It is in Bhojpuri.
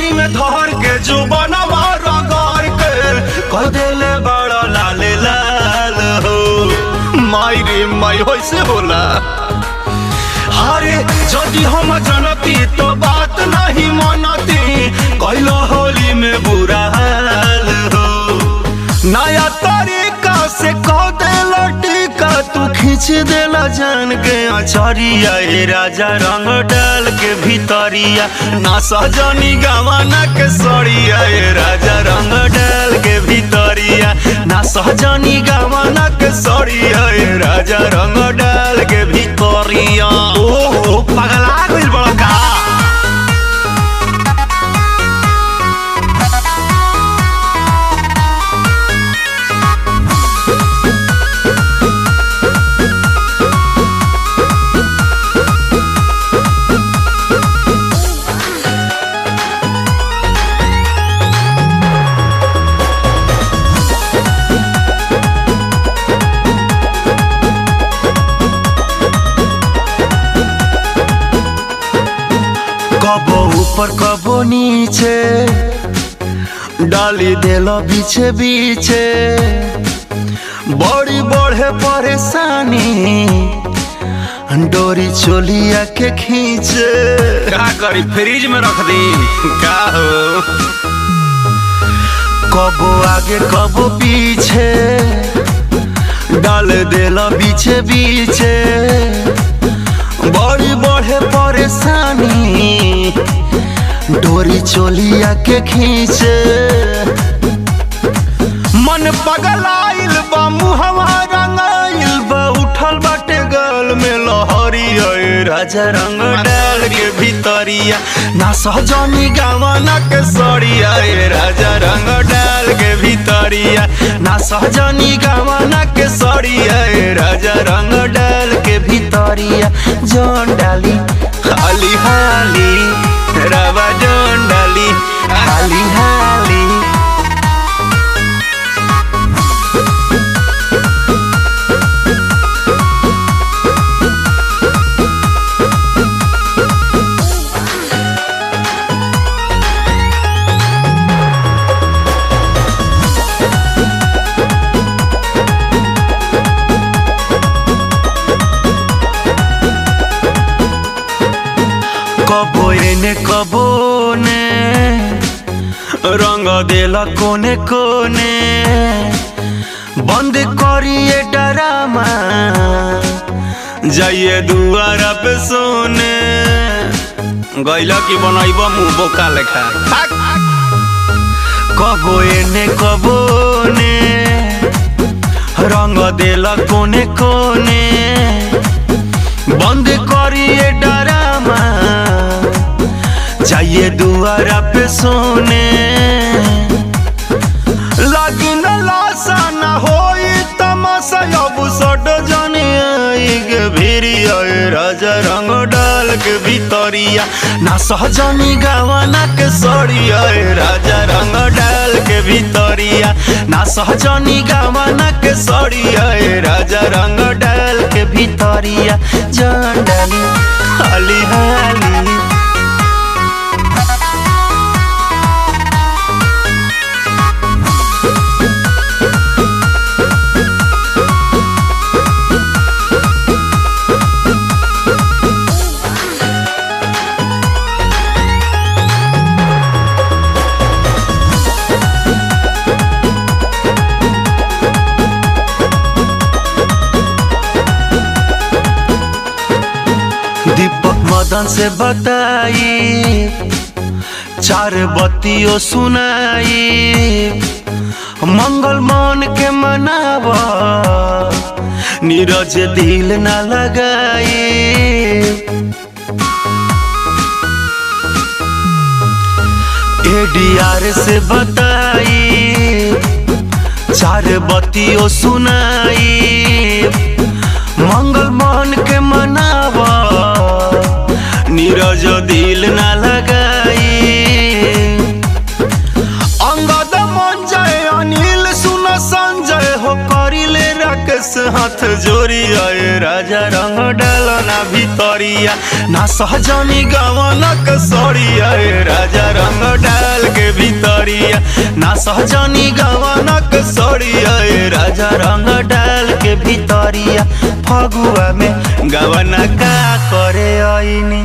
कोराई में धर के जो बनवा रगड़ के कह देले बड़ा लाल लाल हो। माई रे माई होइसे होला। अरे जदि हम जनती तो बात नहीं मनती कैलो होली में बुरा हाल हो। नया तरीका से कह देला टीका तू खींच देला जान के अचरिया। ए राजा रंग डाल के भीतरिया ना सहजनी गवाना के सड़िया। ए राजा रंग डाल के भीतरिया ना सहजनी गवाना के सड़िया। ए राजा रंग डाल के भीतरिया। ओहो पगला गइल बड़ा का। कबो ऊपर कबो नीचे डाली देलो बीचे बीचे बड़ी बढ़े परेशानी डोरी चोलिया के खींचे। का करी फ्रिज में रख दी का हो। कबो आगे कबो पीछे डाल देलो बीचे बीचे बड़ी बढ़े परेशानी डोरी चोलिया के खींचे। मन पगलाइल बा मुहवा रंगाइल बा उठल बाटे गल में लहरिया। ए राजा रंग डाल के भीतरिया ना सहजनी गवाना के सड़िया। ए राजा रंग डाल के भीतरिया ना सहजनी गवाना के सड़िया। ए राजा रंग डाल के भीतरिया जौन डाली हाली हाली रवा जौन डाली हाली हाली। कबो एने कबो ने रंग देला कोने कोने बंद करिए डरामा जाइए दुआरा पे सोने। गैला की बनाइब मुँह बोका लेखा। कबो एने कबो ने रंग देला कोने कोने बंद करिए डरामा जाइए दुआरा पे सोने। लगी न लाशा न होई तमाशा अब सट जाने आई गे भिरिया। ए राजा रंग डाल के भीतरिया ना सहजनी गवाना के सड़िया। ए राजा रंग डाल के भीतरिया ना सहजनी गवाना के सड़िया। ए राजा रंग डाल के भीतरिया जान डाली हाली हाली। दीपक मदन से बताई चार बत्तियों सुनाई मंगल मन के मनावा नीरज दिल न लगाई। एडीआर से बताई चार बत्तियों सुनाई मंगल मन के मनावा नीरज दिल न लगाई। अंगद मन जय अनिल सुन संजय हो करिले राकेश हाथ से जोरी आए राजा रंग डालो ना भितरिया ना सहजनी गवनक सड़ी आए राजा रंग डाल के भितरिया ना सहजनी गवनक सड़ी आए राजा रंग डाल के भितरिया फगुआ में गवना का करे आईनी।